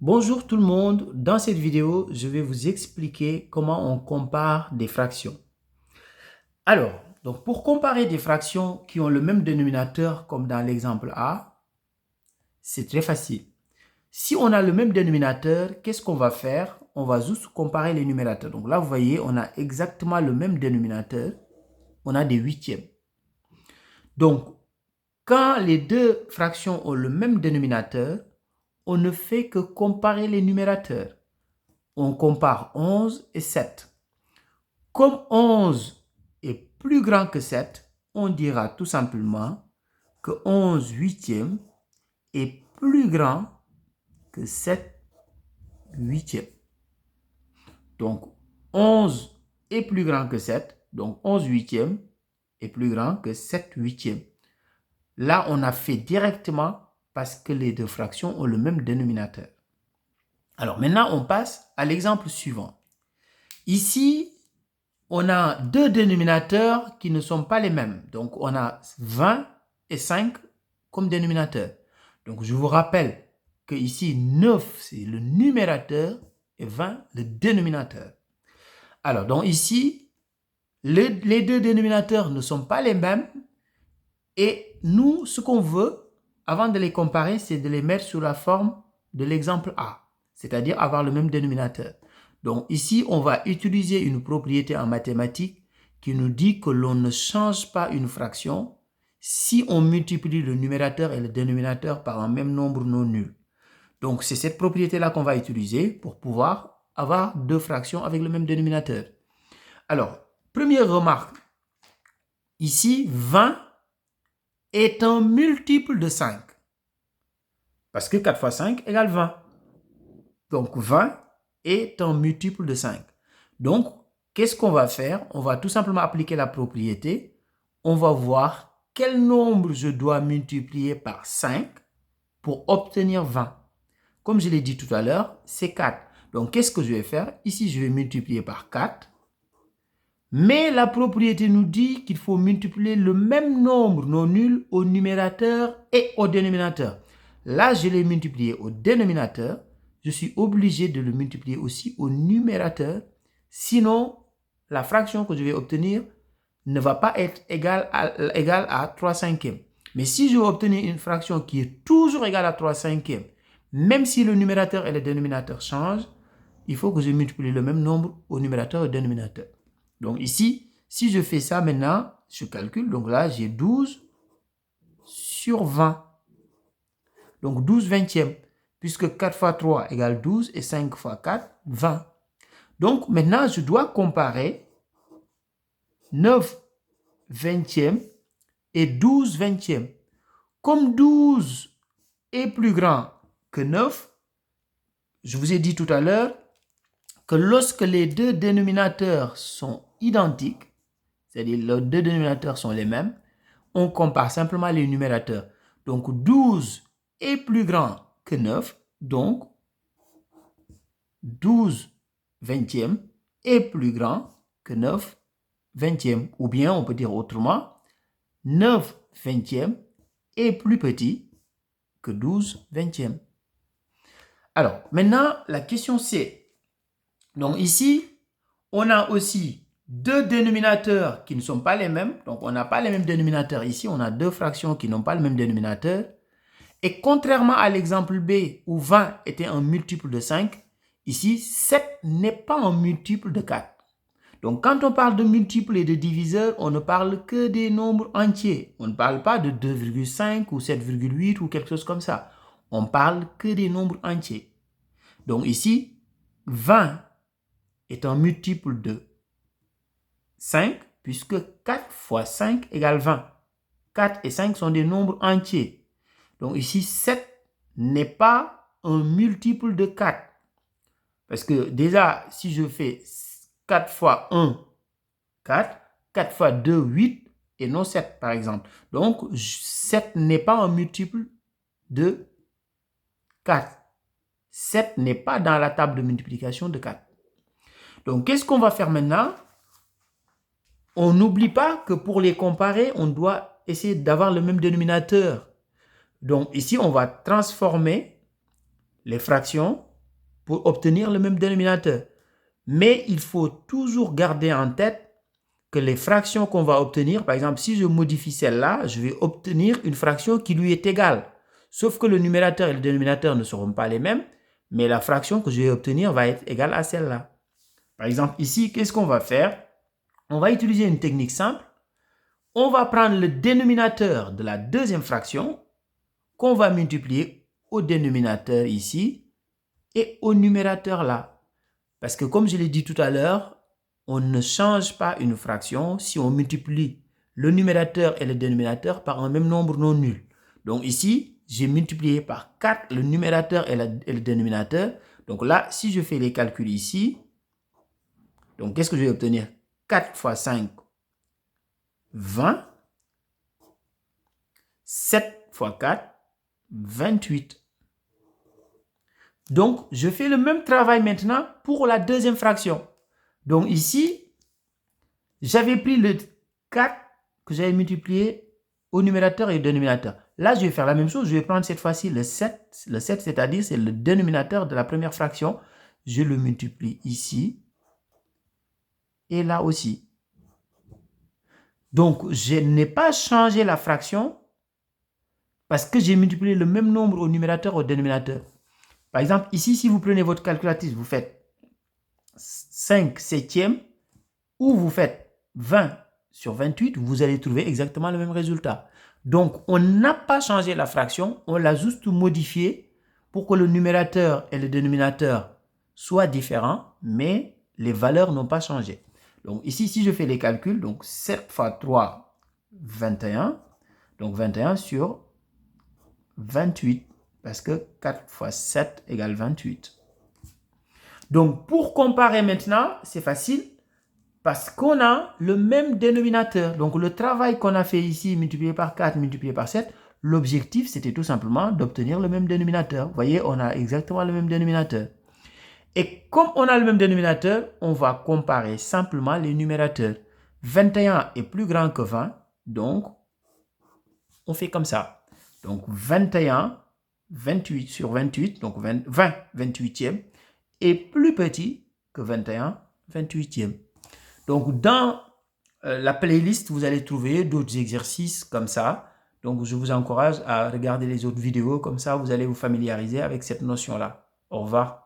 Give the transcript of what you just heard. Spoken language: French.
Bonjour tout le monde, dans cette vidéo, je vais vous expliquer comment on compare des fractions. Alors, pour comparer des fractions qui ont le même dénominateur comme dans l'exemple A, c'est très facile. Si on a le même dénominateur, qu'est-ce qu'on va faire? On va juste comparer les numérateurs. Donc là, vous voyez, on a exactement le même dénominateur. On a des huitièmes. Donc, quand les deux fractions ont le même dénominateur, on ne fait que comparer les numérateurs. On compare 11 et 7. Comme 11 est plus grand que 7, on dira tout simplement que 11 huitièmes est plus grand que 7 huitièmes. Donc, 11 est plus grand que 7, donc 11 huitièmes est plus grand que 7 huitièmes. Là, on a fait directement parce que les deux fractions ont le même dénominateur. Alors maintenant, on passe à l'exemple suivant. Ici, on a deux dénominateurs qui ne sont pas les mêmes. Donc, on a 20 et 5 comme dénominateur. Donc, je vous rappelle que ici, 9, c'est le numérateur et 20, le dénominateur. Alors, donc ici, les deux dénominateurs ne sont pas les mêmes. Et nous, ce qu'on veut, avant de les comparer, c'est de les mettre sous la forme de l'exemple A, c'est-à-dire avoir le même dénominateur. Donc ici, on va utiliser une propriété en mathématiques qui nous dit que l'on ne change pas une fraction si on multiplie le numérateur et le dénominateur par un même nombre non nul. Donc c'est cette propriété-là qu'on va utiliser pour pouvoir avoir deux fractions avec le même dénominateur. Alors, première remarque, ici, 20 est un multiple de 5. Parce que 4 fois 5 égale 20. Donc 20 est un multiple de 5. Donc, qu'est-ce qu'on va faire? On va tout simplement appliquer la propriété. On va voir quel nombre je dois multiplier par 5 pour obtenir 20. Comme je l'ai dit tout à l'heure, c'est 4. Donc, qu'est-ce que je vais faire? Ici, je vais multiplier par 4. Mais la propriété nous dit qu'il faut multiplier le même nombre non nul au numérateur et au dénominateur. Là, je l'ai multiplié au dénominateur. Je suis obligé de le multiplier aussi au numérateur. Sinon, la fraction que je vais obtenir ne va pas être égale à 3 cinquièmes. Mais si je veux obtenir une fraction qui est toujours égale à 3 cinquièmes, même si le numérateur et le dénominateur changent, il faut que je multiplie le même nombre au numérateur et au dénominateur. Donc ici, si je fais ça maintenant, je calcule. Donc là, j'ai 12 sur 20. Donc 12 vingtièmes. Puisque 4 fois 3 égale 12 et 5 fois 4, 20. Donc maintenant, je dois comparer 9 vingtièmes et 12 vingtièmes. Comme 12 est plus grand que 9, je vous ai dit tout à l'heure que lorsque les deux dénominateurs sont identiques, c'est-à-dire les deux dénominateurs sont les mêmes, on compare simplement les numérateurs. Donc 12 est plus grand que 9, donc 12 vingtièmes est plus grand que 9 vingtièmes. Ou bien on peut dire autrement, 9 vingtièmes est plus petit que 12 vingtièmes. Alors maintenant, la question c'est, donc ici, on a aussi deux dénominateurs qui ne sont pas les mêmes. Donc, on n'a pas les mêmes dénominateurs ici. On a deux fractions qui n'ont pas le même dénominateur. Et contrairement à l'exemple B où 20 était un multiple de 5, ici, 7 n'est pas un multiple de 4. Donc, quand on parle de multiples et de diviseurs, on ne parle que des nombres entiers. On ne parle pas de 2,5 ou 7,8 ou quelque chose comme ça. On parle que des nombres entiers. Donc ici, 20 est un multiple de 5, puisque 4 fois 5 égale 20. 4 et 5 sont des nombres entiers. Donc ici, 7 n'est pas un multiple de 4. Parce que déjà, si je fais 4 fois 1, 4. 4 fois 2, 8, et non 7, par exemple. Donc, 7 n'est pas un multiple de 4. 7 n'est pas dans la table de multiplication de 4. Donc, qu'est-ce qu'on va faire maintenant? On n'oublie pas que pour les comparer, on doit essayer d'avoir le même dénominateur. Donc ici, on va transformer les fractions pour obtenir le même dénominateur. Mais il faut toujours garder en tête que les fractions qu'on va obtenir, par exemple, si je modifie celle-là, je vais obtenir une fraction qui lui est égale. Sauf que le numérateur et le dénominateur ne seront pas les mêmes, mais la fraction que je vais obtenir va être égale à celle-là. Par exemple, ici, qu'est-ce qu'on va faire? On va utiliser une technique simple. On va prendre le dénominateur de la deuxième fraction qu'on va multiplier au dénominateur ici et au numérateur là. Parce que comme je l'ai dit tout à l'heure, on ne change pas une fraction si on multiplie le numérateur et le dénominateur par un même nombre non nul. Donc ici, j'ai multiplié par 4 le numérateur et le dénominateur. Donc là, si je fais les calculs ici, donc qu'est-ce que je vais obtenir? 4 fois 5, 20. 7 fois 4, 28. Donc, je fais le même travail maintenant pour la deuxième fraction. Donc ici, j'avais pris le 4 que j'avais multiplié au numérateur et au dénominateur. Là, je vais faire la même chose. Je vais prendre cette fois-ci le 7. Le 7, c'est-à-dire, c'est le dénominateur de la première fraction. Je le multiplie ici et là aussi. Donc, je n'ai pas changé la fraction parce que j'ai multiplié le même nombre au numérateur et au dénominateur. Par exemple, ici, si vous prenez votre calculatrice, vous faites 5 septièmes ou vous faites 20 sur 28, vous allez trouver exactement le même résultat. Donc, on n'a pas changé la fraction, on l'a juste modifiée pour que le numérateur et le dénominateur soient différents, mais les valeurs n'ont pas changé. Donc ici, si je fais les calculs, donc 7 fois 3, 21, donc 21 sur 28, parce que 4 fois 7 égale 28. Donc, pour comparer maintenant, c'est facile, parce qu'on a le même dénominateur. Donc, le travail qu'on a fait ici, multiplié par 4, multiplié par 7, l'objectif, c'était tout simplement d'obtenir le même dénominateur. Vous voyez, on a exactement le même dénominateur. Et comme on a le même dénominateur, on va comparer simplement les numérateurs. 21 est plus grand que 20, donc on fait comme ça. Donc 21, 28 sur 28, donc 20 28e, est plus petit que 21, 28e. Donc dans la playlist, vous allez trouver d'autres exercices comme ça. Donc je vous encourage à regarder les autres vidéos, comme ça vous allez vous familiariser avec cette notion-là. Au revoir.